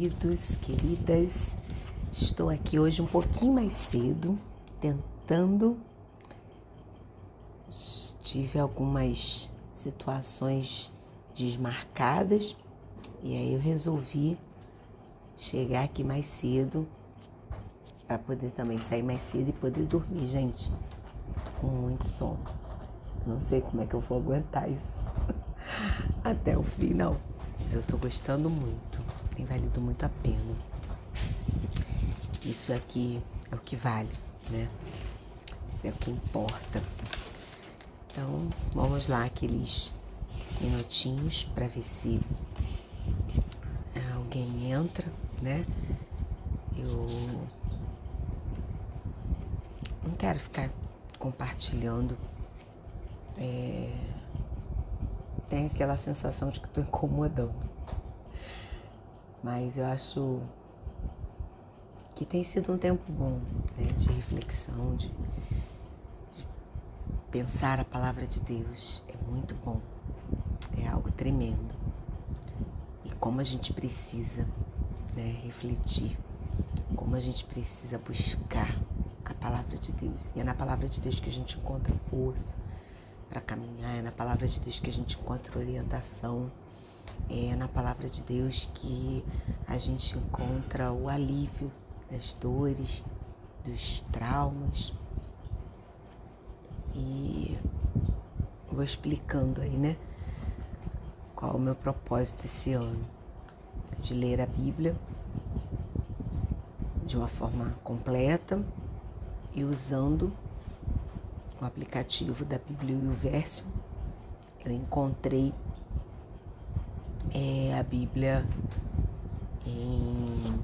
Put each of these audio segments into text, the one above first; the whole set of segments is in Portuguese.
Queridos, queridas, estou aqui hoje um pouquinho mais cedo, tentando. Tive algumas situações desmarcadas e aí eu resolvi chegar aqui mais cedo para poder também sair mais cedo e poder dormir, gente. Tô com muito sono. Não sei como é que eu vou aguentar isso até o fim, não. Mas eu tô gostando muito. Tem valido muito a pena. Isso aqui é o que vale, né? Isso é o que importa. Então, vamos lá, aqueles minutinhos para ver se alguém entra, né? Eu não quero ficar compartilhando. Tem aquela sensação de que estou incomodando. Mas eu acho que tem sido um tempo bom, né, de reflexão, de pensar a palavra de Deus. É muito bom, é algo tremendo. E como a gente precisa, né, refletir, como a gente precisa buscar a palavra de Deus. E é na palavra de Deus que a gente encontra força para caminhar, é na palavra de Deus que a gente encontra orientação. É na palavra de Deus que a gente encontra o alívio das dores, dos traumas. E vou explicando aí, né? Qual é o meu propósito esse ano. De ler a Bíblia de uma forma completa e usando o aplicativo da Bíblia e o Verso. Eu encontrei a Bíblia em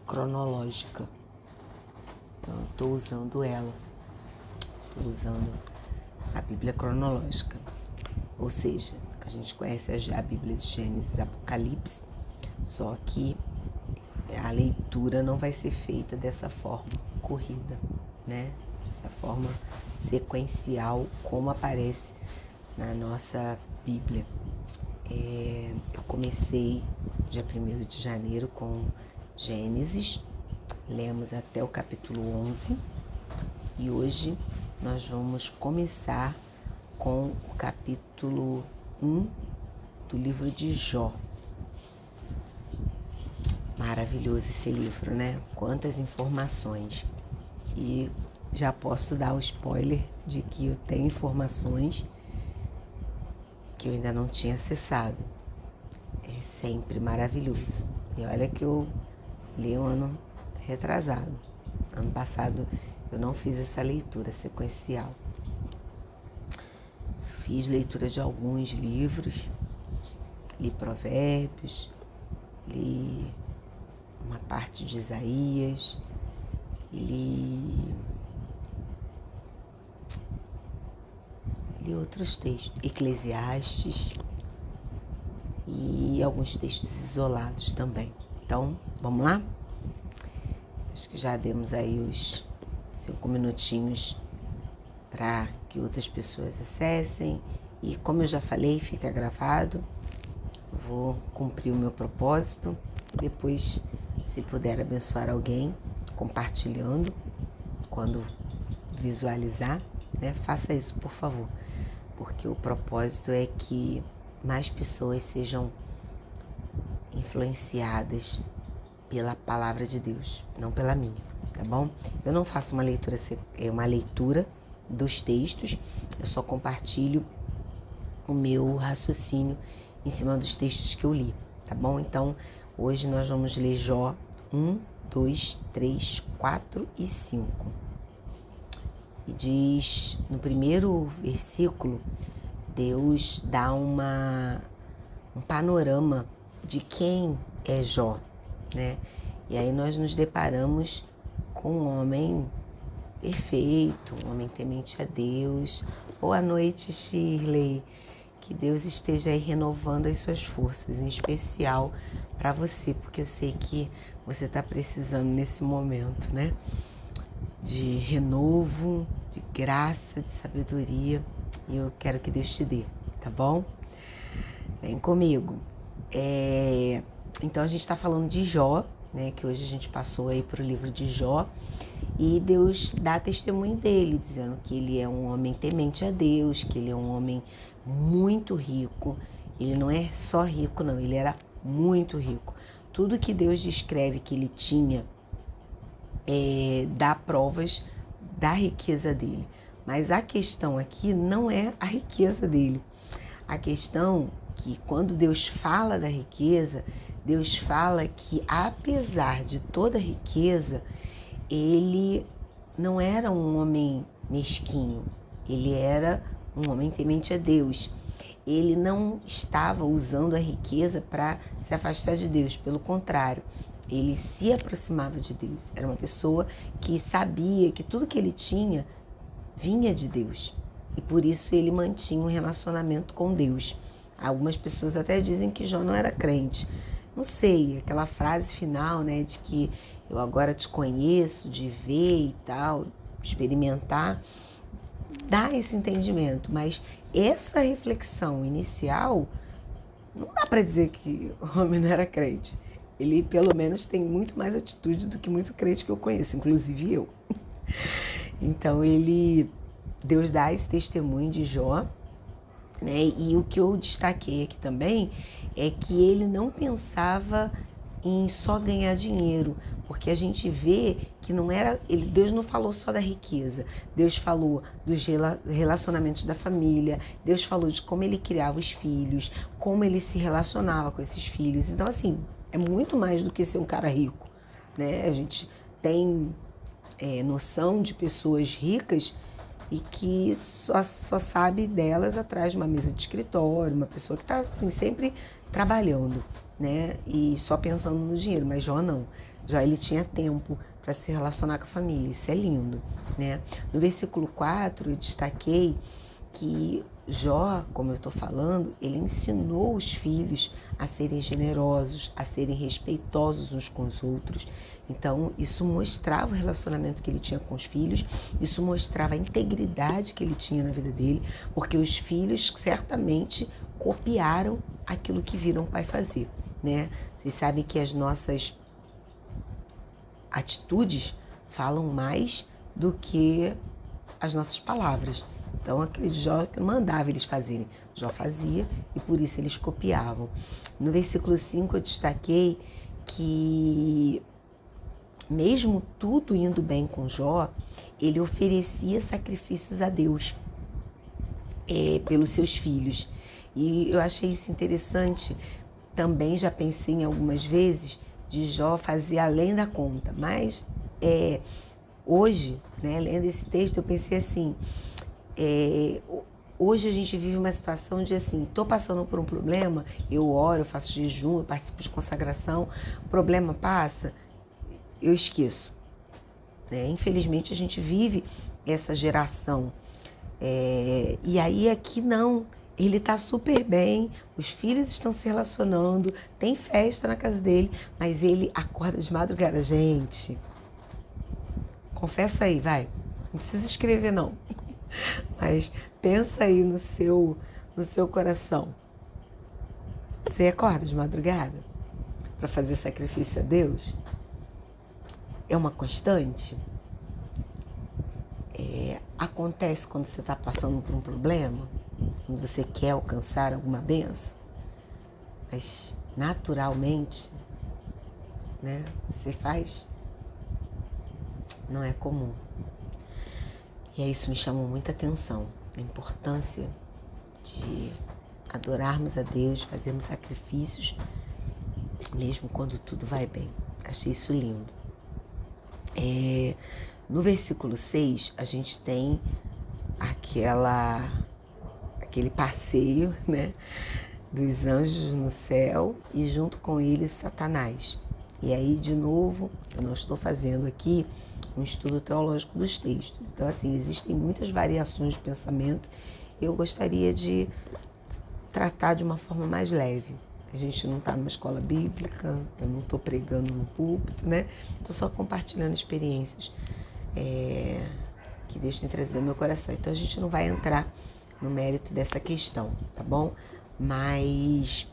cronológica. Então eu estou usando ela. Estou usando a Bíblia cronológica. Ou seja, a gente conhece a Bíblia de Gênesis e Apocalipse, só que a leitura não vai ser feita dessa forma corrida, né? Dessa forma sequencial como aparece na nossa Bíblia. Eu comecei dia 1º de janeiro com Gênesis, lemos até o capítulo 11 e hoje nós vamos começar com o capítulo 1 do livro de Jó. Maravilhoso esse livro, né? Quantas informações. E já posso dar o spoiler de que eu tenho informações que eu ainda não tinha acessado. É sempre maravilhoso. E olha que eu li um ano retrasado. Ano passado eu não fiz essa leitura sequencial. Fiz leitura de alguns livros, li Provérbios, li uma parte de Isaías, li outros textos, Eclesiastes e alguns textos isolados também. Então, vamos lá? Acho que já demos aí os 5 minutinhos para que outras pessoas acessem. E como eu já falei, fica gravado. Vou cumprir o meu propósito. Depois, se puder abençoar alguém, compartilhando, quando visualizar, né? Faça isso, por favor. Porque o propósito é que mais pessoas sejam influenciadas pela palavra de Deus, não pela minha, tá bom? Eu não faço uma leitura dos textos, eu só compartilho o meu raciocínio em cima dos textos que eu li, tá bom? Então, hoje nós vamos ler Jó 1, 2, 3, 4 e 5. E diz, no primeiro versículo, Deus dá um panorama de quem é Jó, né? E aí nós nos deparamos com um homem perfeito, um homem temente a Deus. Boa noite, Shirley. Que Deus esteja aí renovando as suas forças, em especial para você, porque eu sei que você está precisando nesse momento, né? De renovo, de graça, de sabedoria. E eu quero que Deus te dê, tá bom? Vem comigo. Então a gente está falando de Jó, né, que hoje a gente passou aí para o livro de Jó, e Deus dá testemunho dele, dizendo que ele é um homem temente a Deus, que ele é um homem muito rico. Ele não é só rico, não, ele era muito rico. Tudo que Deus descreve que ele tinha dá provas da riqueza dele. Mas a questão aqui não é a riqueza dele. A questão é que quando Deus fala da riqueza, Deus fala que apesar de toda a riqueza, ele não era um homem mesquinho, ele era um homem temente a Deus. Ele não estava usando a riqueza para se afastar de Deus, pelo contrário, ele se aproximava de Deus. Era uma pessoa que sabia que tudo que ele tinha vinha de Deus e por isso ele mantinha um relacionamento com Deus. Algumas pessoas até dizem que Jó não era crente. Não sei, aquela frase final, né, de que eu agora te conheço, de ver e tal, experimentar, dá esse entendimento, mas essa reflexão inicial, não dá para dizer que o homem não era crente. Ele, pelo menos, tem muito mais atitude do que muito crente que eu conheço, inclusive eu. Então, Deus dá esse testemunho de Jó, né? E o que eu destaquei aqui também é que ele não pensava em só ganhar dinheiro, porque a gente vê que não era, Deus não falou só da riqueza, Deus falou dos relacionamentos da família, Deus falou de como ele criava os filhos, como ele se relacionava com esses filhos. Então, assim, é muito mais do que ser um cara rico, né? A gente tem noção de pessoas ricas e que só sabe delas atrás de uma mesa de escritório, uma pessoa que está assim, sempre trabalhando, né? E só pensando no dinheiro, mas Jó não. Jó, ele tinha tempo para se relacionar com a família, isso é lindo, né? No versículo 4, eu destaquei que Jó, como eu estou falando, ele ensinou os filhos a serem generosos, a serem respeitosos uns com os outros. Então, isso mostrava o relacionamento que ele tinha com os filhos, isso mostrava a integridade que ele tinha na vida dele, porque os filhos certamente copiaram aquilo que viram o pai fazer, né? Vocês sabem que as nossas atitudes falam mais do que as nossas palavras. Então, aquele Jó que mandava eles fazerem, Jó fazia e por isso eles copiavam. No versículo 5 eu destaquei que mesmo tudo indo bem com Jó, ele oferecia sacrifícios a Deus pelos seus filhos. E eu achei isso interessante. Também já pensei em algumas vezes de Jó fazer além da conta. Mas hoje, né, lendo esse texto, eu pensei assim, hoje a gente vive uma situação de assim, estou passando por um problema, eu oro, eu faço jejum, eu participo de consagração, o problema passa, eu esqueço. Infelizmente a gente vive essa geração. E aí aqui não, ele está super bem, os filhos estão se relacionando, tem festa na casa dele, mas ele acorda de madrugada. Gente, confessa aí, vai, não precisa escrever não, mas pensa aí no seu coração. Você acorda de madrugada para fazer sacrifício a Deus? É uma constante? Acontece quando você está passando por um problema, quando você quer alcançar alguma bênção, mas naturalmente, né, você faz, não é comum. E aí isso me chamou muita atenção, a importância de adorarmos a Deus, fazermos sacrifícios, mesmo quando tudo vai bem. Achei isso lindo. No versículo 6, a gente tem aquele passeio, né, dos anjos no céu e junto com eles Satanás. E aí, de novo, eu não estou fazendo aqui um estudo teológico dos textos. Então, assim, existem muitas variações de pensamento. Eu gostaria de tratar de uma forma mais leve. A gente não está numa escola bíblica, eu não estou pregando no púlpito, né? Estou só compartilhando experiências que Deus tem trazido ao meu coração. Então a gente não vai entrar no mérito dessa questão, tá bom? Mas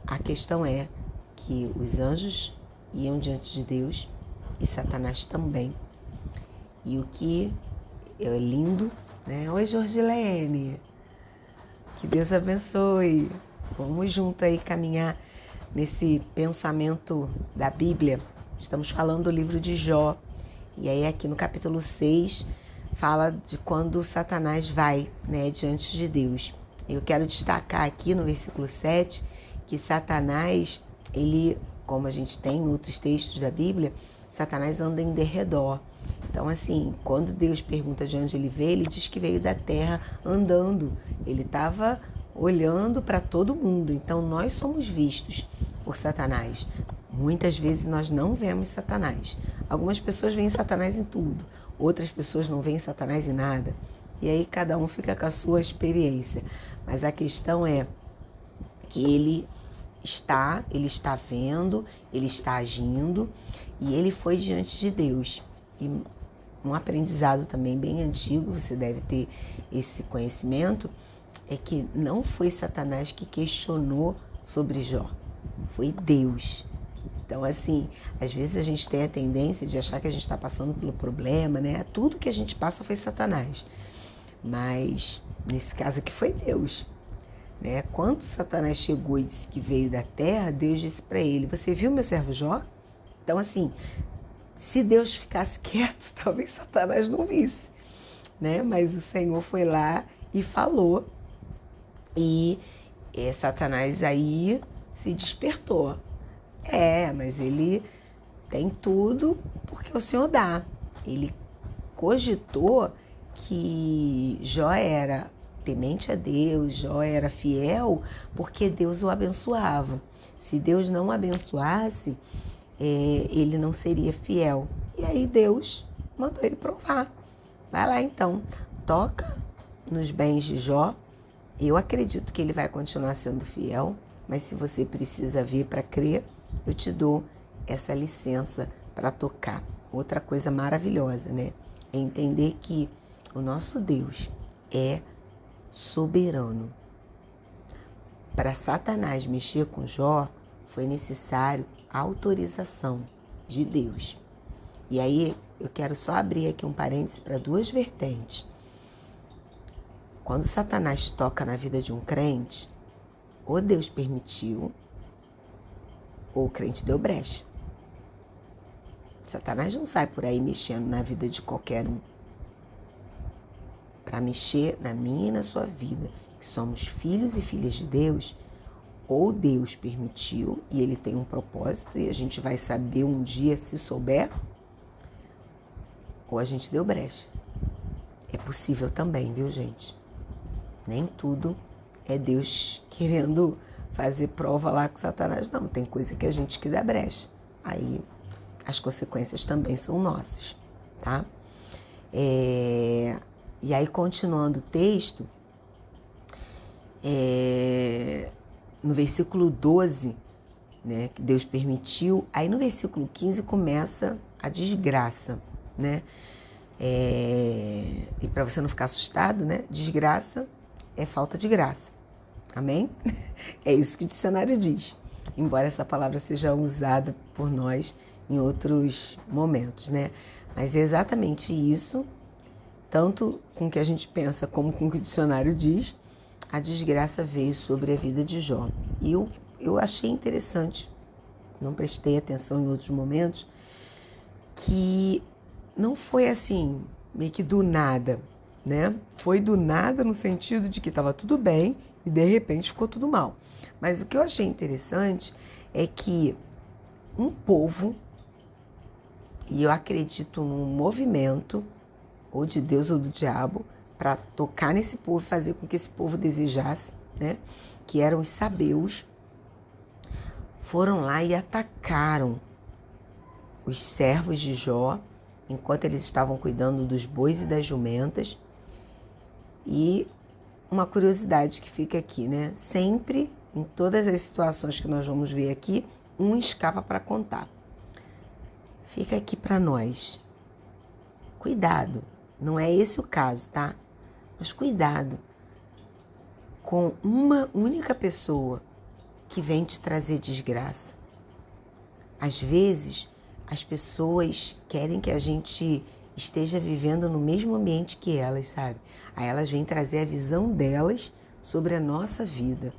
a questão é que os anjos iam diante de Deus e Satanás também. E o que é lindo, né? Oi, Jorgilene, que Deus abençoe. Vamos junto aí caminhar nesse pensamento da Bíblia. Estamos falando do livro de Jó. E aí aqui no capítulo 6 fala de quando Satanás vai, né, diante de Deus. Eu quero destacar aqui no versículo 7 que Satanás, ele, como a gente tem em outros textos da Bíblia, Satanás anda em derredor. Então, assim, quando Deus pergunta de onde ele veio, ele diz que veio da terra andando. Ele estava olhando para todo mundo. Então, nós somos vistos por Satanás. Muitas vezes nós não vemos Satanás. Algumas pessoas veem Satanás em tudo. Outras pessoas não veem Satanás em nada. E aí cada um fica com a sua experiência. Mas a questão é que ele está vendo, ele está agindo e ele foi diante de Deus. E um aprendizado também bem antigo, você deve ter esse conhecimento, é que não foi Satanás que questionou sobre Jó, foi Deus. Então, assim, às vezes a gente tem a tendência de achar que a gente está passando pelo problema, né? Tudo que a gente passa foi Satanás. Mas, nesse caso aqui, foi Deus. Né? Quando Satanás chegou e disse que veio da terra, Deus disse para ele, você viu meu servo Jó? Então, assim, se Deus ficasse quieto, talvez Satanás não visse. Né? Mas o Senhor foi lá e falou. E Satanás aí se despertou. Mas ele tem tudo porque o Senhor dá. Ele cogitou que Jó era temente a Deus, Jó era fiel porque Deus o abençoava. Se Deus não o abençoasse, ele não seria fiel. E aí Deus mandou ele provar. Vai lá então, toca nos bens de Jó. Eu acredito que ele vai continuar sendo fiel, mas se você precisa ver para crer, eu te dou essa licença para tocar. Outra coisa maravilhosa, né? É entender que o nosso Deus é soberano. Para Satanás mexer com Jó, foi necessário a autorização de Deus. E aí, eu quero só abrir aqui um parêntese para duas vertentes. Quando Satanás toca na vida de um crente, ou Deus permitiu, ou o crente deu brecha. Satanás não sai por aí mexendo na vida de qualquer um. Para mexer na minha e na sua vida, que somos filhos e filhas de Deus, ou Deus permitiu e ele tem um propósito e a gente vai saber um dia se souber, ou a gente deu brecha. É possível também, viu, gente? Nem tudo é Deus querendo fazer prova lá com Satanás, não. Tem coisa que a gente que dá brecha. Aí as consequências também são nossas, tá? E aí, continuando o texto, no versículo 12, né, que Deus permitiu, aí no versículo 15 começa a desgraça, né? E para você não ficar assustado, né? Desgraça é falta de graça. Amém? É isso que o dicionário diz. Embora essa palavra seja usada por nós em outros momentos, né? Mas é exatamente isso, tanto com o que a gente pensa como com o que o dicionário diz, a desgraça veio sobre a vida de Jó. E eu achei interessante, não prestei atenção em outros momentos, que não foi assim, meio que do nada, né? Foi do nada no sentido de que estava tudo bem e de repente ficou tudo mal. Mas o que eu achei interessante é que um povo, e eu acredito num movimento, ou de Deus ou do diabo, para tocar nesse povo e fazer com que esse povo desejasse, né? Que eram os sabeus, foram lá e atacaram os servos de Jó, enquanto eles estavam cuidando dos bois e das jumentas. E uma curiosidade que fica aqui, né? Sempre, em todas as situações que nós vamos ver aqui, um escapa para contar. Fica aqui para nós. Cuidado, não é esse o caso, tá? Mas cuidado com uma única pessoa que vem te trazer desgraça. Às vezes, as pessoas querem que a gente esteja vivendo no mesmo ambiente que elas, sabe? Aí elas vêm trazer a visão delas sobre a nossa vida.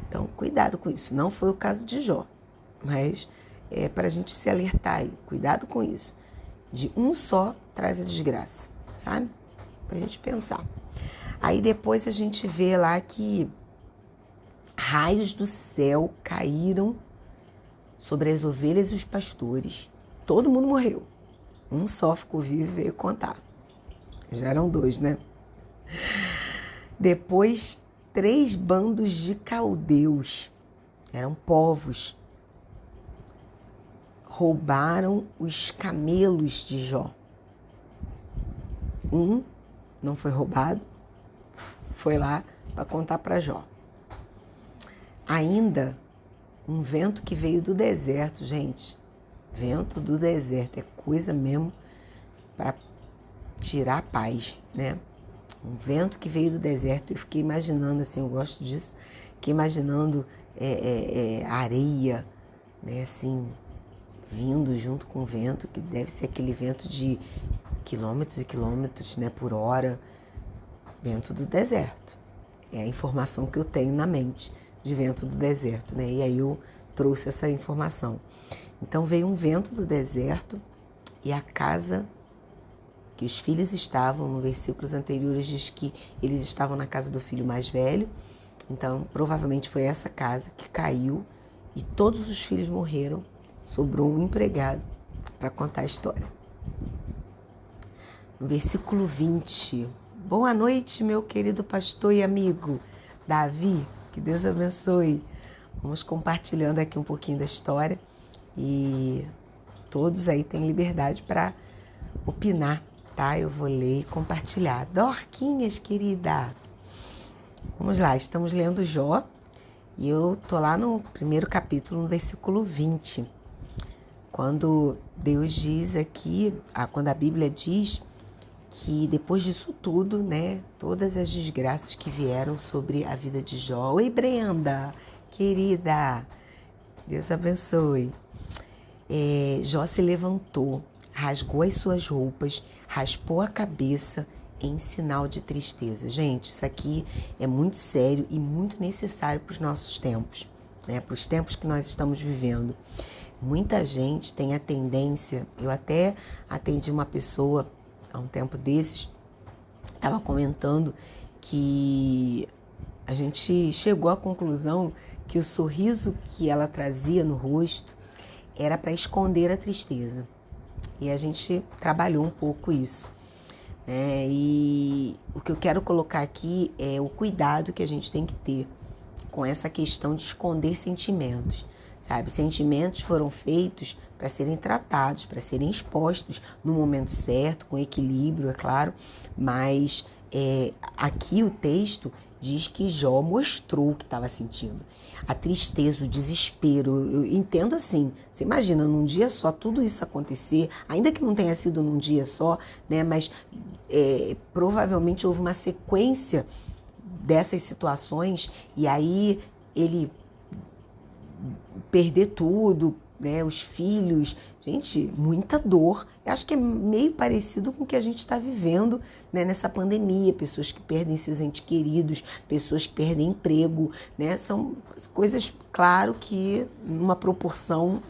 Então, cuidado com isso. Não foi o caso de Jó, mas é para a gente se alertar aí. Cuidado com isso. De um só traz a desgraça, sabe? Para a gente pensar. Aí depois a gente vê lá que raios do céu caíram sobre as ovelhas e os pastores. Todo mundo morreu. Um só ficou vivo e veio contar. Já eram 2, né? Depois, 3 bandos de caldeus, eram povos, roubaram os camelos de Jó. Um não foi roubado, foi lá para contar para Jó. Ainda um vento que veio do deserto, gente. Vento do deserto é coisa mesmo para tirar a paz, né? Um vento que veio do deserto. Eu fiquei imaginando, assim, eu gosto disso, fiquei imaginando areia, né, assim, vindo junto com o vento, que deve ser aquele vento de quilômetros e quilômetros, né, por hora. Vento do deserto. É a informação que eu tenho na mente de vento do deserto, né? E aí eu trouxe essa informação. Então veio um vento do deserto e a casa que os filhos estavam, no versículos anteriores diz que eles estavam na casa do filho mais velho. Então provavelmente foi essa casa que caiu e todos os filhos morreram. Sobrou um empregado para contar a história. No versículo 20, boa noite, meu querido pastor e amigo Davi, que Deus abençoe. Vamos compartilhando aqui um pouquinho da história e todos aí têm liberdade para opinar, tá? Eu vou ler e compartilhar. Dorquinhas, querida! Vamos lá, estamos lendo Jó e eu tô lá no primeiro capítulo, no versículo 20, quando Deus diz aqui, quando a Bíblia diz que depois disso tudo, né, todas as desgraças que vieram sobre a vida de Jó. Oi, Brenda, querida, Deus abençoe. Jó se levantou, rasgou as suas roupas, raspou a cabeça em sinal de tristeza. Gente, isso aqui é muito sério e muito necessário para os nossos tempos, né, para os tempos que nós estamos vivendo. Muita gente tem a tendência, eu até atendi uma pessoa há um tempo desses, estava comentando que a gente chegou à conclusão que o sorriso que ela trazia no rosto era para esconder a tristeza. E a gente trabalhou um pouco isso. E o que eu quero colocar aqui é o cuidado que a gente tem que ter com essa questão de esconder sentimentos. Sabe, sentimentos foram feitos para serem tratados, para serem expostos no momento certo, com equilíbrio, é claro, mas aqui o texto diz que Jó mostrou o que estava sentindo. A tristeza, o desespero, eu entendo assim, você imagina, num dia só tudo isso acontecer, ainda que não tenha sido num dia só, né, mas provavelmente houve uma sequência dessas situações e aí ele perder tudo, né, os filhos, gente, muita dor. Eu acho que é meio parecido com o que a gente está vivendo, né, nessa pandemia, pessoas que perdem seus entes queridos, pessoas que perdem emprego, né, são coisas, claro que numa proporção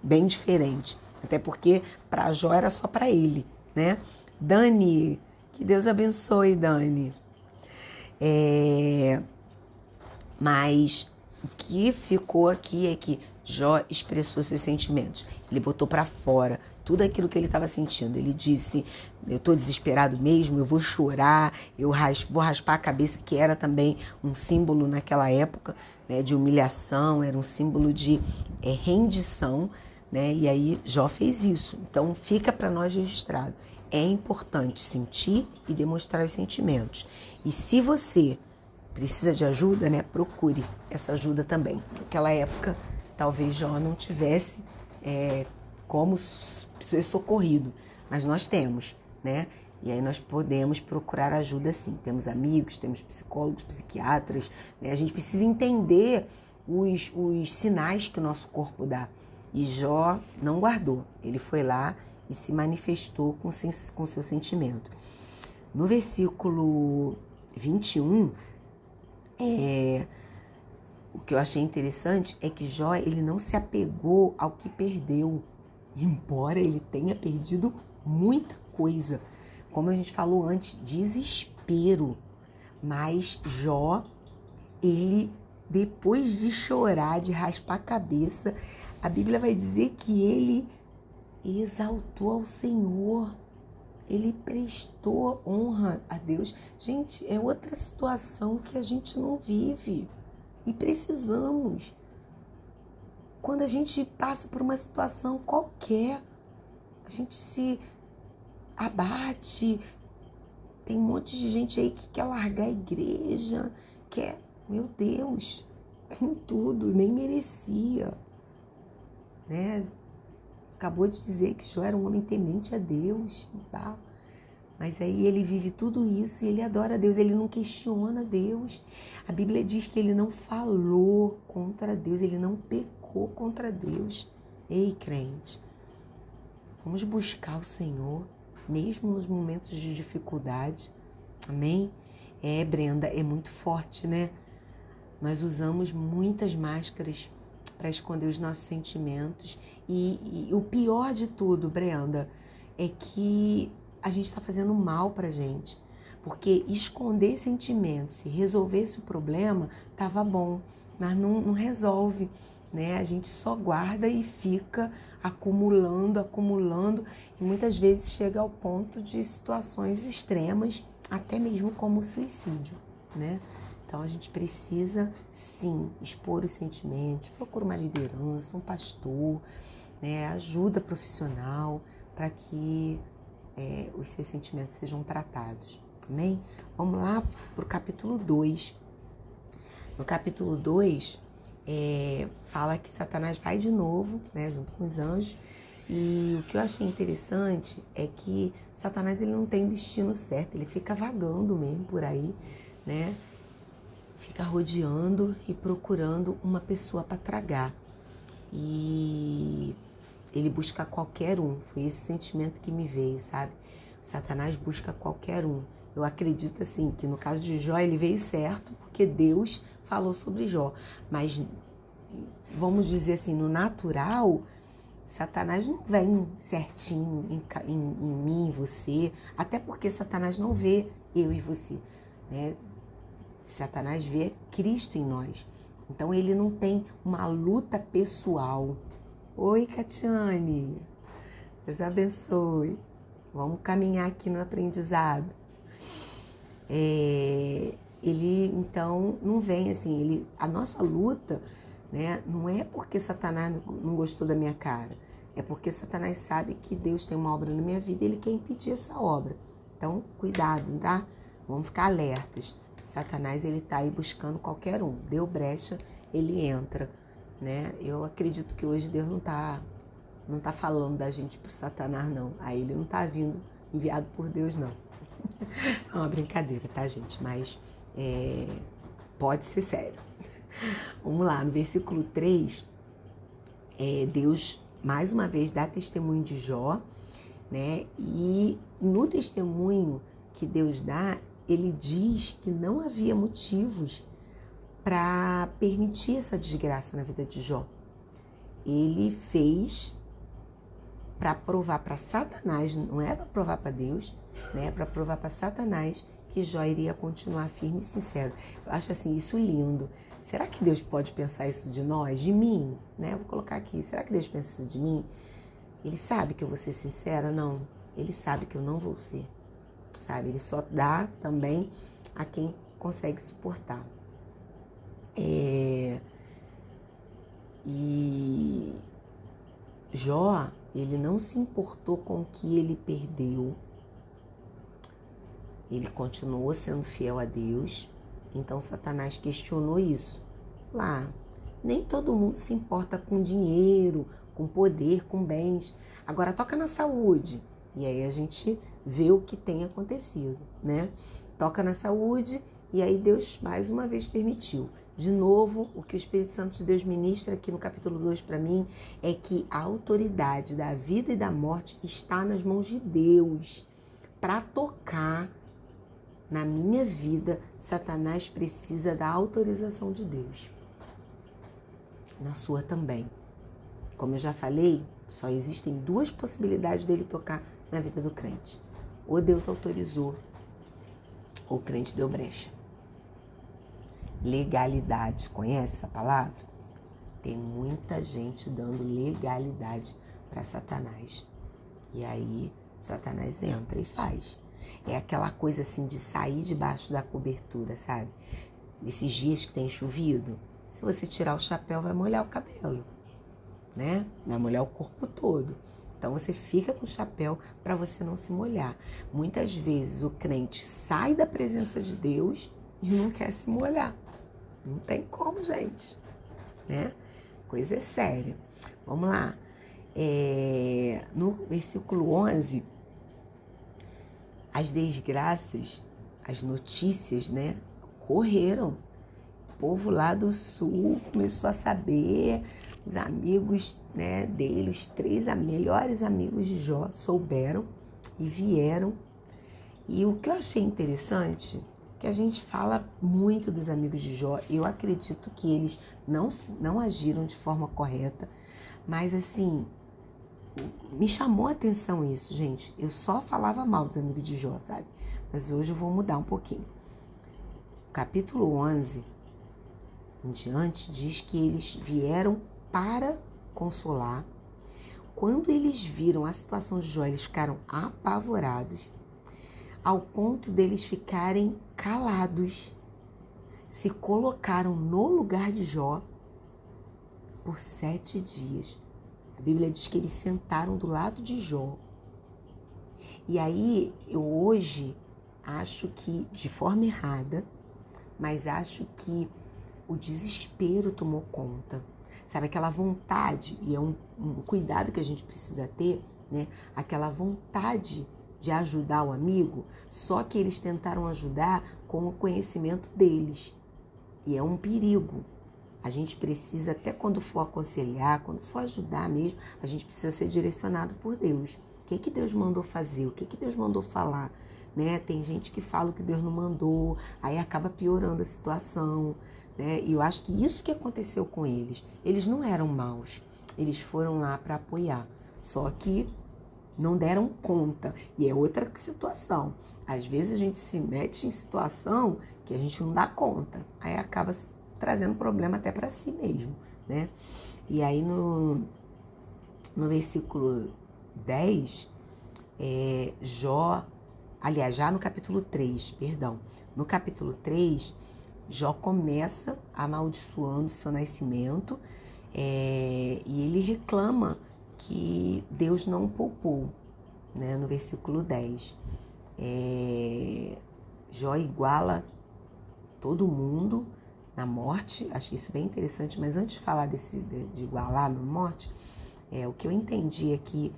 bem diferente, até porque para Jó era só para ele, né? Dani, que Deus abençoe, Dani. Mas o que ficou aqui é que Jó expressou seus sentimentos. Ele botou para fora tudo aquilo que ele estava sentindo. Ele disse, eu estou desesperado mesmo, eu vou chorar, vou raspar a cabeça, que era também um símbolo naquela época, né, de humilhação, era um símbolo de rendição, né? E aí Jó fez isso. Então fica para nós registrado. É importante sentir e demonstrar os sentimentos. E se você precisa de ajuda, né? Procure essa ajuda também. Naquela época, talvez Jó não tivesse como ser socorrido, mas nós temos, né? E aí nós podemos procurar ajuda sim. Temos amigos, temos psicólogos, psiquiatras, né? A gente precisa entender os sinais que o nosso corpo dá, E Jó não guardou. Ele foi lá e se manifestou com seu sentimento. No versículo 21, o que eu achei interessante é que Jó, ele não se apegou ao que perdeu, embora ele tenha perdido muita coisa. Como a gente falou antes, desespero. Mas Jó, ele, depois de chorar, de raspar a cabeça, a Bíblia vai dizer que ele exaltou ao Senhor. Ele prestou honra a Deus. Gente, é outra situação que a gente não vive. E precisamos. Quando a gente passa por uma situação qualquer, a gente se abate. Tem um monte de gente aí que quer largar a igreja, quer, meu Deus, em tudo, nem merecia. Né? Acabou de dizer que Jó era um homem temente a Deus. Tá? Mas aí ele vive tudo isso e ele adora a Deus, ele não questiona Deus. A Bíblia diz que ele não falou contra Deus, ele não pecou contra Deus. Ei, crente, vamos buscar o Senhor, mesmo nos momentos de dificuldade. Amém? Brenda, é muito forte, né? Nós usamos muitas máscaras para esconder os nossos sentimentos. E o pior de tudo, Brenda, é que a gente está fazendo mal pra gente. Porque esconder sentimentos, se resolvesse o problema, tava bom. Mas não resolve, né? A gente só guarda e fica acumulando. E muitas vezes chega ao ponto de situações extremas, até mesmo como o suicídio, né? Então a gente precisa, sim, expor os sentimentos, procura uma liderança, um pastor, né? Ajuda profissional para que os seus sentimentos sejam tratados. Amém? Vamos lá para o capítulo 2. No capítulo 2, fala que Satanás vai de novo, né, junto com os anjos. E o que eu achei interessante é que Satanás ele não tem destino certo, ele fica vagando mesmo por aí, né? Fica rodeando e procurando uma pessoa para tragar. E ele busca qualquer um. Foi esse sentimento que me veio, sabe? Satanás busca qualquer um. Eu acredito assim que no caso de Jó ele veio certo porque Deus falou sobre Jó. Mas vamos dizer assim, no natural, Satanás não vem certinho em mim, em você. Até porque Satanás não vê eu e você, né? Satanás vê Cristo em nós. Então ele não tem uma luta pessoal. Oi, Catiane. Deus abençoe. Vamos caminhar aqui no aprendizado. Ele, então, não vem assim. A nossa luta, né, não é porque Satanás não gostou da minha cara. É porque Satanás sabe que Deus tem uma obra na minha vida e ele quer impedir essa obra. Então, cuidado, tá? Vamos ficar alertas. Satanás, ele tá aí buscando qualquer um. Deu brecha, ele entra, né? Eu acredito que hoje Deus não tá falando da gente pro Satanás, não. Aí ele não tá vindo enviado por Deus, não. É uma brincadeira, tá, gente? Mas pode ser sério. Vamos lá, no versículo 3, Deus, mais uma vez, dá testemunho de Jó, né? E no testemunho que Deus dá, ele diz que não havia motivos para permitir essa desgraça na vida de Jó. Ele fez para provar para Satanás, não é para provar para Deus, né? É para provar para Satanás que Jó iria continuar firme e sincero. Eu acho assim, isso lindo. Será que Deus pode pensar isso de nós, de mim? Né? Eu vou colocar aqui, será que Deus pensa isso de mim? Ele sabe que eu vou ser sincera? Não. Ele sabe que eu não vou ser. Sabe? Ele só dá também a quem consegue suportar. E Jó, ele não se importou com o que ele perdeu. Ele continuou sendo fiel a Deus. Então Satanás questionou isso. Lá, nem todo mundo se importa com dinheiro, com poder, com bens. Agora toca na saúde. E aí a gente vê o que tem acontecido, né? Toca na saúde e aí Deus mais uma vez permitiu. De novo, o que o Espírito Santo de Deus ministra aqui no capítulo 2 para mim é que a autoridade da vida e da morte está nas mãos de Deus. Para tocar na minha vida, Satanás precisa da autorização de Deus. Na sua também. Como eu já falei, só existem duas possibilidades dele tocar na vida do crente. Ou Deus autorizou, ou o crente deu brecha. Legalidade, conhece essa palavra? Tem muita gente dando legalidade para Satanás. E aí, Satanás entra e faz. É aquela coisa assim de sair debaixo da cobertura, sabe? Nesses dias que tem chovido, se você tirar o chapéu, vai molhar o cabelo, né? Vai molhar o corpo todo. Então você fica com o chapéu para você não se molhar. Muitas vezes o crente sai da presença de Deus e não quer se molhar. Não tem como, gente, né? Coisa é séria. Vamos lá. No versículo 11, as desgraças, as notícias, né, correram. O povo lá do sul começou a saber, os amigos, né, dele, os 3 melhores amigos de Jó, souberam e vieram. E o que eu achei interessante, que a gente fala muito dos amigos de Jó, eu acredito que eles não agiram de forma correta, mas assim, me chamou a atenção isso, gente. Eu só falava mal dos amigos de Jó, sabe? Mas hoje eu vou mudar um pouquinho. Capítulo 11 em diante diz que eles vieram para consolar. Quando eles viram a situação de Jó, eles ficaram apavorados, ao ponto deles ficarem calados. Se colocaram no lugar de Jó por 7 dias. A Bíblia diz que eles sentaram do lado de Jó. E aí, eu hoje acho que, de forma errada, mas acho que o desespero tomou conta. Sabe, aquela vontade, e é um cuidado que a gente precisa ter, né? Aquela vontade de ajudar o amigo, só que eles tentaram ajudar com o conhecimento deles. E é um perigo. A gente precisa, até quando for aconselhar, quando for ajudar mesmo, a gente precisa ser direcionado por Deus. O que Deus mandou fazer? O que Deus mandou falar? Né? Tem gente que fala o que Deus não mandou, aí acaba piorando a situação. Né? E eu acho que isso que aconteceu com eles. Eles não eram maus, eles foram lá para apoiar. Só que não deram conta. E é outra situação. Às vezes a gente se mete em situação que a gente não dá conta. Aí acaba trazendo problema até para si mesmo, né? E aí no versículo 10, Jó, aliás, já no capítulo 3, perdão. No capítulo 3, Jó começa amaldiçoando seu nascimento e ele reclama que Deus não o poupou, né? No versículo 10. Jó iguala todo mundo na morte. Achei isso bem interessante, mas antes de falar de igualar na morte, o que eu entendi aqui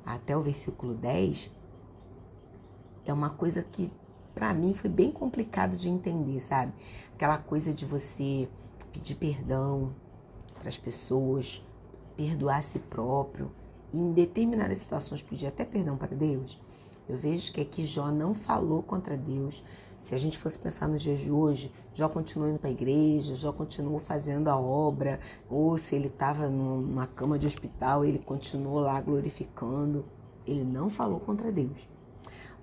até o versículo 10 é uma coisa que para mim foi bem complicado de entender, sabe? Aquela coisa de você pedir perdão para as pessoas, perdoar a si próprio, e em determinadas situações pedir até perdão para Deus. Eu vejo que aqui Jó não falou contra Deus. Se a gente fosse pensar nos dias de hoje, Jó continuou indo para a igreja, Jó continuou fazendo a obra, ou se ele estava numa cama de hospital, ele continuou lá glorificando. Ele não falou contra Deus.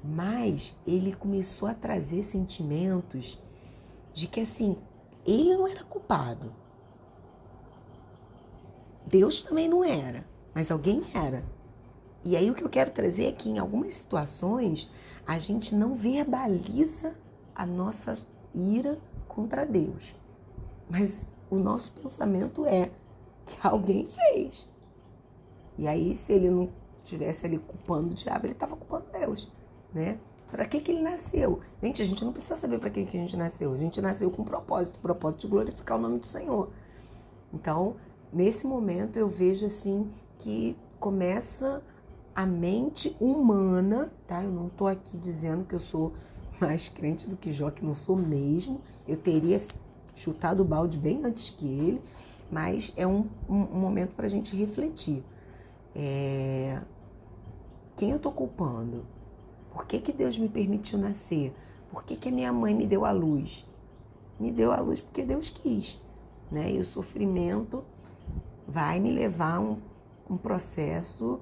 Mas ele começou a trazer sentimentos de que, assim, ele não era culpado. Deus também não era, mas alguém era. E aí o que eu quero trazer é que em algumas situações a gente não verbaliza a nossa ira contra Deus. Mas o nosso pensamento é que alguém fez. E aí se ele não estivesse ali culpando o diabo, ele estava culpando Deus, né? Para que ele nasceu? Gente, a gente não precisa saber para que a gente nasceu. A gente nasceu com um propósito, o propósito de glorificar o nome do Senhor. Então, nesse momento eu vejo assim que começa a mente humana, tá? Eu não tô aqui dizendo que eu sou mais crente do que Jó, que não sou mesmo. Eu teria chutado o balde bem antes que ele, mas é um momento para a gente refletir. Quem eu estou culpando? Por que Deus me permitiu nascer? Por que a minha mãe me deu a luz? Me deu a luz porque Deus quis, né? E o sofrimento vai me levar a um processo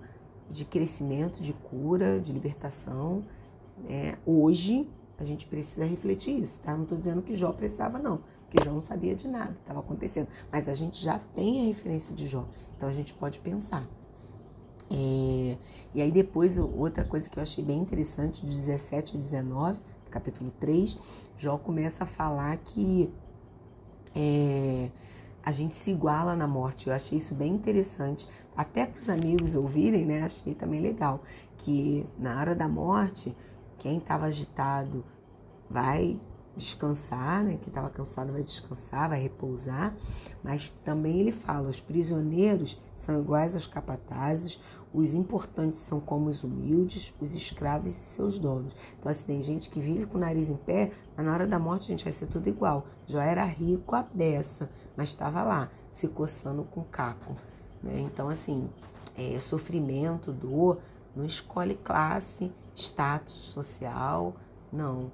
de crescimento, de cura, de libertação. Hoje, a gente precisa refletir isso, tá? Não estou dizendo que Jó precisava, não, porque Jó não sabia de nada que estava acontecendo. Mas a gente já tem a referência de Jó, então a gente pode pensar. E aí depois, outra coisa que eu achei bem interessante, de 17 a 19, capítulo 3, Jó começa a falar que a gente se iguala na morte. Eu achei isso bem interessante, até para os amigos ouvirem, né? Achei também legal, que na hora da morte, quem estava agitado vai descansar, né? Quem estava cansado vai descansar, vai repousar, mas também ele fala, os prisioneiros são iguais aos capatazes, os importantes são como os humildes, os escravos e seus donos. Então, assim, tem gente que vive com o nariz em pé, mas na hora da morte a gente vai ser tudo igual. Jó era rico à beça, mas estava lá, se coçando com caco, né? Então, assim, sofrimento, dor, não escolhe classe, status social, não.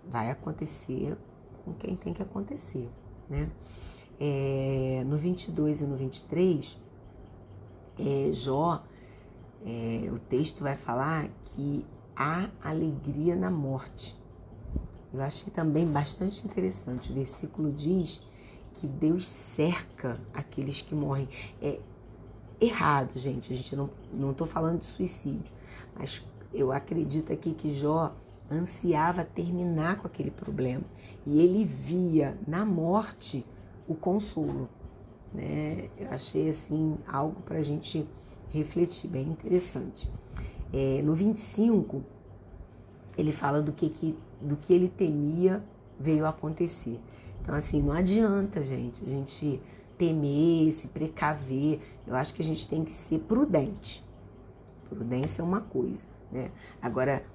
Vai acontecer com quem tem que acontecer, né? No 22 e no 23, Jó, o texto vai falar que há alegria na morte. Eu achei também bastante interessante. O versículo diz que Deus cerca aqueles que morrem. É errado, gente. A gente não estou falando de suicídio, mas eu acredito aqui que Jó ansiava terminar com aquele problema. E ele via na morte o consolo, né? Eu achei assim algo para a gente refletir, bem interessante. No 25, ele fala do que ele temia veio a acontecer. Então, assim, não adianta, gente, a gente temer, se precaver. Eu acho que a gente tem que ser prudente. Prudência é uma coisa, né? Agora,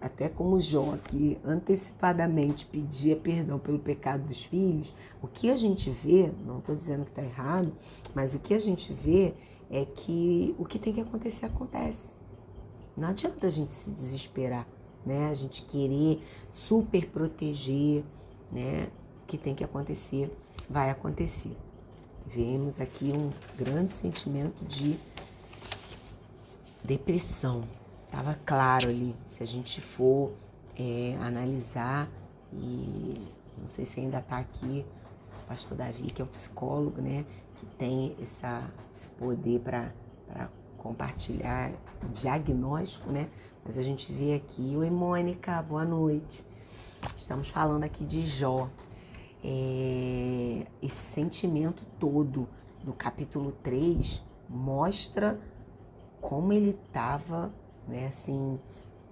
até como Jó, que antecipadamente pedia perdão pelo pecado dos filhos, o que a gente vê, não estou dizendo que está errado, mas o que a gente vê é que o que tem que acontecer, acontece. Não adianta a gente se desesperar, né? A gente querer super proteger, né? O que tem que acontecer, vai acontecer. Vemos aqui um grande sentimento de depressão. Estava claro ali, se a gente for analisar, e não sei se ainda está aqui o pastor Davi, que é o psicólogo, né? Que tem esse poder para compartilhar diagnóstico, né? Mas a gente vê aqui, oi Mônica, boa noite. Estamos falando aqui de Jó. Esse sentimento todo do capítulo 3 mostra como ele estava, né, assim,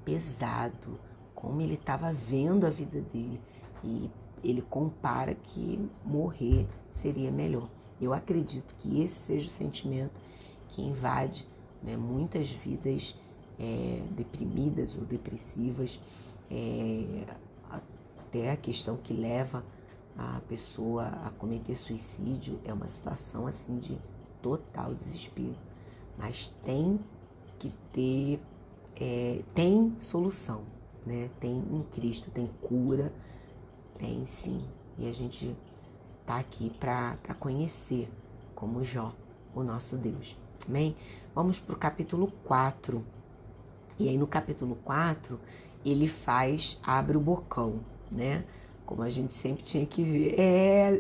pesado, como ele estava vendo a vida dele. E ele compara que morrer seria melhor. Eu acredito que esse seja o sentimento que invade, né, muitas vidas deprimidas ou depressivas, até a questão que leva a pessoa a cometer suicídio é uma situação assim de total desespero. Mas tem que ter, tem solução, né? Tem em Cristo, tem cura, tem sim. E a gente tá aqui para conhecer como Jó, o nosso Deus. Amém? Vamos para o capítulo 4. E aí no capítulo 4, ele abre o bocão, né? Como a gente sempre tinha que ver.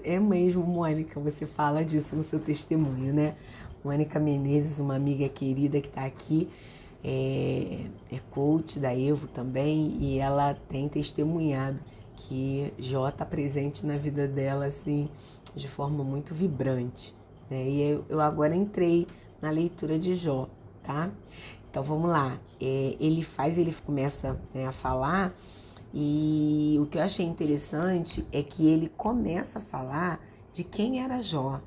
É mesmo, Mônica, você fala disso no seu testemunho, né? Mônica Menezes, uma amiga querida que está aqui, é coach da Evo também, e ela tem testemunhado que Jó está presente na vida dela, assim, de forma muito vibrante, né? E eu agora entrei na leitura de Jó, tá? Então vamos lá. Ele começa, né, a falar, e o que eu achei interessante é que ele começa a falar de quem era Jó.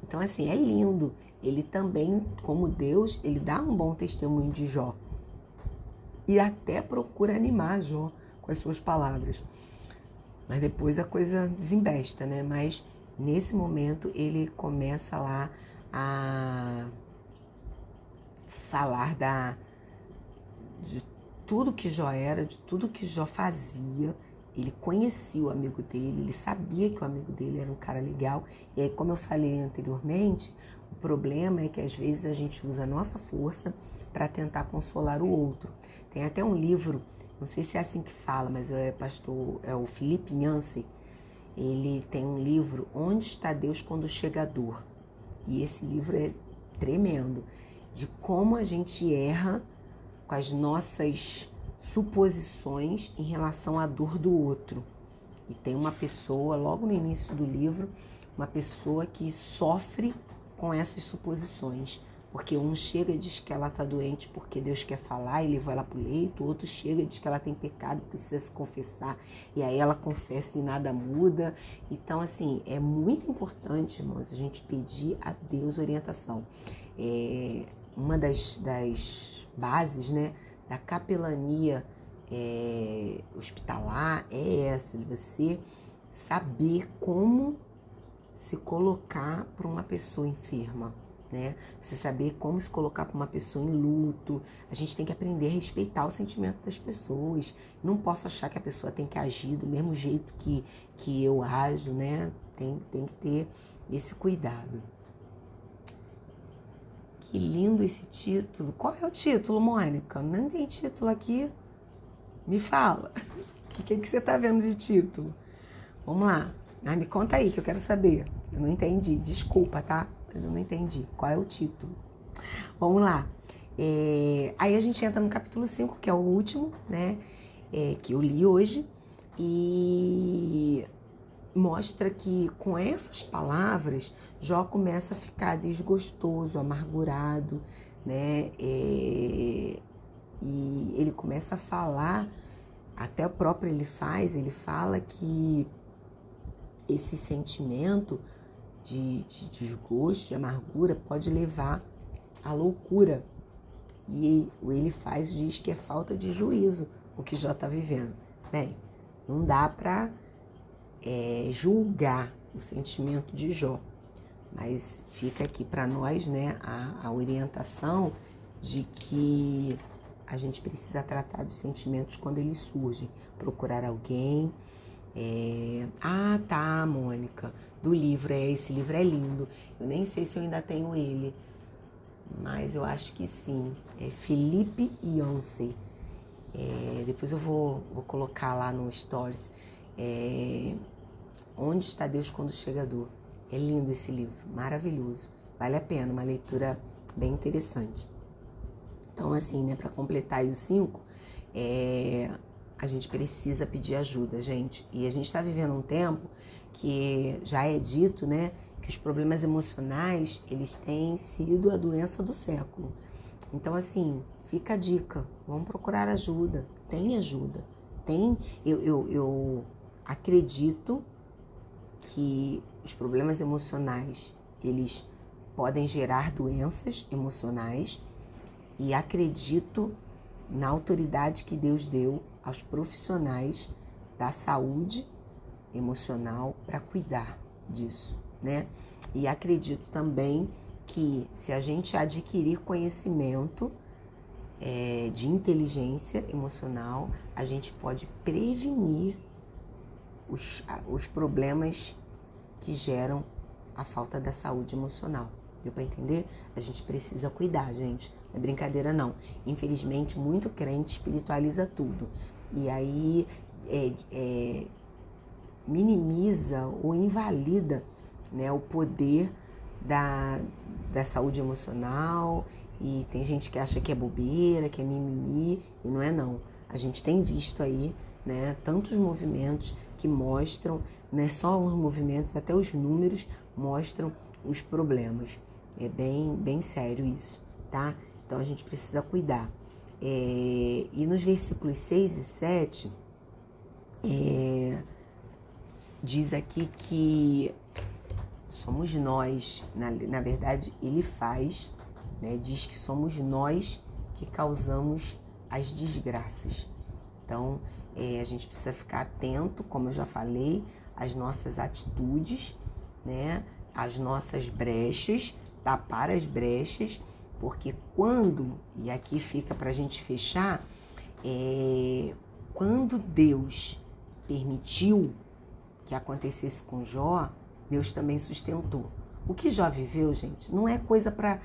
Então, assim, é lindo. Ele também, como Deus, ele dá um bom testemunho de Jó. E até procura animar Jó com as suas palavras. Mas depois a coisa desembesta, né? Mas nesse momento ele começa lá a falar de tudo que Jó era, de tudo que Jó fazia. Ele conhecia o amigo dele, ele sabia que o amigo dele era um cara legal. E aí, como eu falei anteriormente, o problema é que às vezes a gente usa a nossa força para tentar consolar o outro. Tem até um livro, não sei se é assim que fala, mas é o Felipe Yancey. Ele tem um livro, Onde Está Deus Quando Chega a Dor? E esse livro é tremendo, de como a gente erra com as nossas suposições em relação à dor do outro. E tem uma pessoa, logo no início do livro, uma pessoa que sofre com essas suposições. Porque um chega e diz que ela está doente porque Deus quer falar e leva ela para o leito. O outro chega e diz que ela tem pecado, precisa se confessar. E aí ela confessa e nada muda. Então, assim, é muito importante, irmãos, a gente pedir a Deus orientação. Uma das bases, né, da capelania hospitalar é essa, de você saber como se colocar para uma pessoa enferma, né? Você saber como se colocar para uma pessoa em luto. A gente tem que aprender a respeitar o sentimento das pessoas. Não posso achar que a pessoa tem que agir do mesmo jeito que eu ajo, né? Tem que ter esse cuidado. Que lindo esse título. Qual é o título, Mônica? Não tem título aqui. Me fala. O que você tá vendo de título? Vamos lá. Me conta aí que eu quero saber. Eu não entendi. Desculpa, tá? Mas eu não entendi. Qual é o título? Vamos lá. Aí a gente entra no capítulo 5, que é o último, né? Que eu li hoje. E mostra que com essas palavras, Jó começa a ficar desgostoso, amargurado, né? E ele começa a falar, até o próprio ele fala que esse sentimento de desgosto, de amargura, pode levar à loucura. E ele diz que é falta de juízo o que Jó está vivendo. Bem, não dá para julgar o sentimento de Jó, mas fica aqui para nós, né, a orientação de que a gente precisa tratar dos sentimentos quando eles surgem, procurar alguém. Tá, Mônica, do livro, esse livro é lindo, eu nem sei se eu ainda tenho ele, mas eu acho que sim, é Felipe Yancey. Depois eu vou colocar lá no Stories. Onde Está Deus Quando Chega a Dor? É lindo esse livro, maravilhoso, vale a pena, uma leitura bem interessante. Então, assim, né, para completar aí o 5, a gente precisa pedir ajuda, gente. E a gente está vivendo um tempo que já é dito, né, que os problemas emocionais, eles têm sido a doença do século. Então, assim, fica a dica, vamos procurar ajuda, tem ajuda. Eu acredito que os problemas emocionais, eles podem gerar doenças emocionais, e acredito na autoridade que Deus deu aos profissionais da saúde emocional para cuidar disso, né? E acredito também que se a gente adquirir conhecimento de inteligência emocional, a gente pode prevenir os problemas que geram a falta da saúde emocional. Deu para entender? A gente precisa cuidar, gente. Não é brincadeira, não. Infelizmente, muito crente espiritualiza tudo. E aí minimiza ou invalida, né, o poder da saúde emocional. E tem gente que acha que é bobeira, que é mimimi. E não é, não. A gente tem visto aí, né, tantos movimentos que mostram, não é só os movimentos, até os números mostram os problemas. É bem sério isso, tá? Então a gente precisa cuidar. E nos versículos 6 e 7, diz aqui que somos nós, na verdade ele faz, né, diz que somos nós que causamos as desgraças. Então A gente precisa ficar atento, como eu já falei, às nossas atitudes, né? As nossas brechas, tapar as brechas, porque quando, e aqui fica para a gente fechar, quando Deus permitiu que acontecesse com Jó, Deus também sustentou. O que Jó viveu, gente, não é coisa para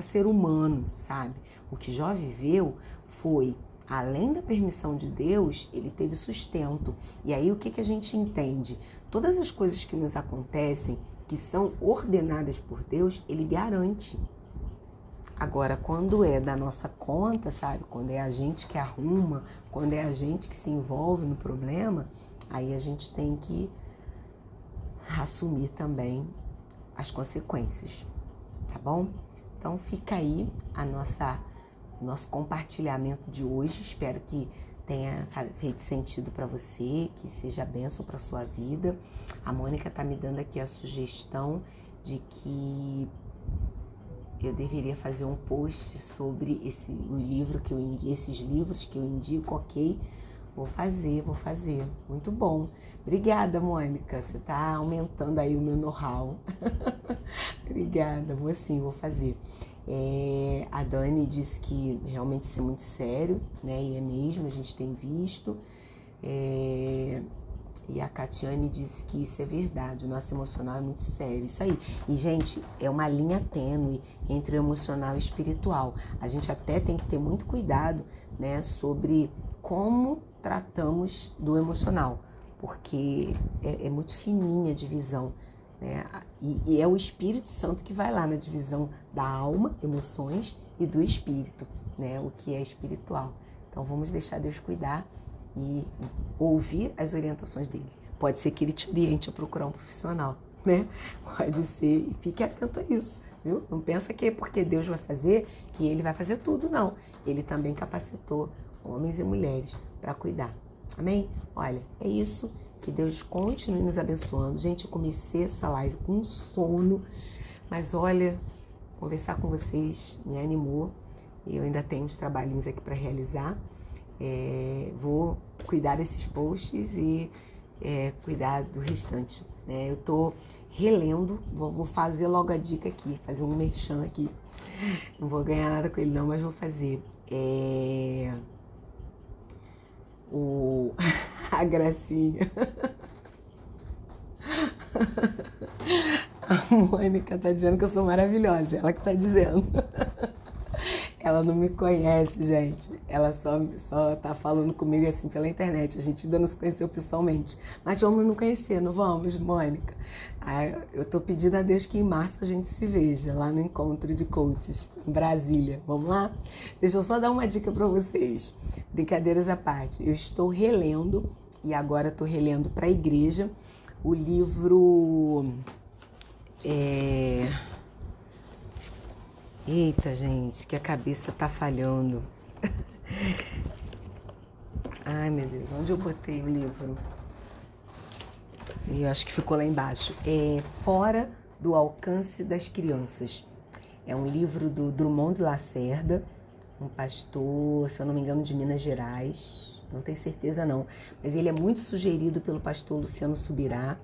ser humano, sabe? O que Jó viveu foi, além da permissão de Deus, ele teve sustento. E aí o que a gente entende? Todas as coisas que nos acontecem, que são ordenadas por Deus, ele garante. Agora, quando é da nossa conta, sabe? Quando é a gente que arruma, quando é a gente que se envolve no problema, aí a gente tem que assumir também as consequências, tá bom? Então fica aí nosso compartilhamento de hoje. Espero que tenha feito sentido para você, que seja bênção para sua vida. A Mônica tá me dando aqui a sugestão de que eu deveria fazer um post sobre esses livros que eu indico, ok? Vou fazer. Muito bom. Obrigada, Mônica. Você tá aumentando aí o meu know-how. Obrigada. Vou fazer. A Dani disse que realmente isso é muito sério, né? E é mesmo, a gente tem visto. E a Catiane disse que isso é verdade, o nosso emocional é muito sério, isso aí. E, gente, é uma linha tênue entre o emocional e o espiritual. A gente até tem que ter muito cuidado, né, sobre como tratamos do emocional, porque é muito fininha a divisão, né? E é o Espírito Santo que vai lá na divisão da alma, emoções, e do espírito, né, o que é espiritual. Então, vamos deixar Deus cuidar e ouvir as orientações dele. Pode ser que ele te oriente a procurar um profissional, né? Pode ser, e fique atento a isso, viu? Não pensa que é porque Deus vai fazer, que ele vai fazer tudo, não. Ele também capacitou homens e mulheres para cuidar. Amém? Olha, é isso. Que Deus continue nos abençoando. Gente, eu comecei essa live com sono, mas olha, conversar com vocês me animou. Eu ainda tenho uns trabalhinhos aqui para realizar. Vou cuidar desses posts e cuidar do restante, né? Eu tô relendo, vou fazer logo a dica aqui, fazer um merchan aqui. Não vou ganhar nada com ele não, mas vou fazer. A Gracinha. A Mônica tá dizendo que eu sou maravilhosa, ela que tá dizendo. Ela não me conhece, gente. Ela só tá falando comigo assim pela internet. A gente ainda não se conheceu pessoalmente. Mas vamos nos conhecer, não vamos, Mônica? Eu tô pedindo a Deus que em março a gente se veja lá no encontro de coaches em Brasília. Vamos lá? Deixa eu só dar uma dica para vocês. Brincadeiras à parte. Eu estou relendo, e agora estou relendo para a igreja, o livro... Eita, gente, que a cabeça tá falhando. Ai, meu Deus, onde eu botei o livro? Eu acho que ficou lá embaixo. Fora do Alcance das Crianças. É um livro do Drummond de Lacerda, um pastor, se eu não me engano, de Minas Gerais. Não tenho certeza não, mas ele é muito sugerido pelo pastor Luciano Subirá.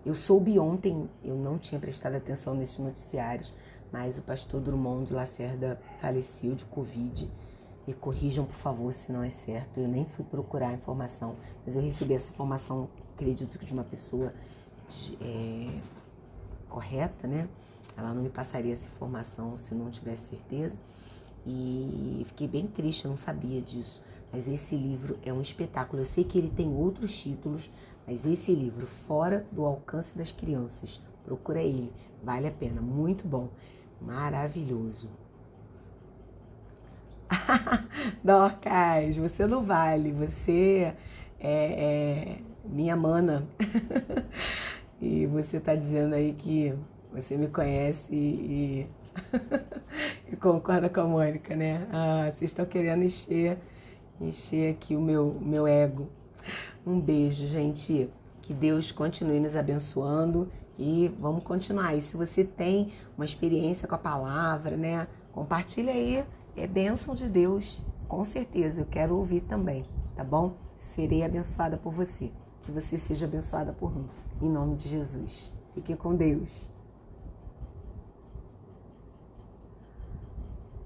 Eu soube ontem, eu não tinha prestado atenção nesses noticiários, mas o pastor Drummond de Lacerda faleceu de Covid. Me corrijam, por favor, se não é certo. Eu nem fui procurar a informação, mas eu recebi essa informação, acredito que de uma pessoa correta, né? Ela não me passaria essa informação se não tivesse certeza. E fiquei bem triste, eu não sabia disso. Mas esse livro é um espetáculo. Eu sei que ele tem outros títulos, mas esse livro, Fora do Alcance das Crianças, procura ele. Vale a pena, muito bom. Maravilhoso. Dorcas, você não vale, você é minha mana. E você tá dizendo aí que você me conhece e concorda com a Mônica, né? Vocês estão querendo encher aqui o meu ego. Um beijo, gente. Que Deus continue nos abençoando. E vamos continuar. E se você tem uma experiência com a palavra, né? Compartilha aí. É bênção de Deus, com certeza. Eu quero ouvir também, tá bom? serei abençoada por você. Que você seja abençoada por mim. Em nome de Jesus. Fique com Deus.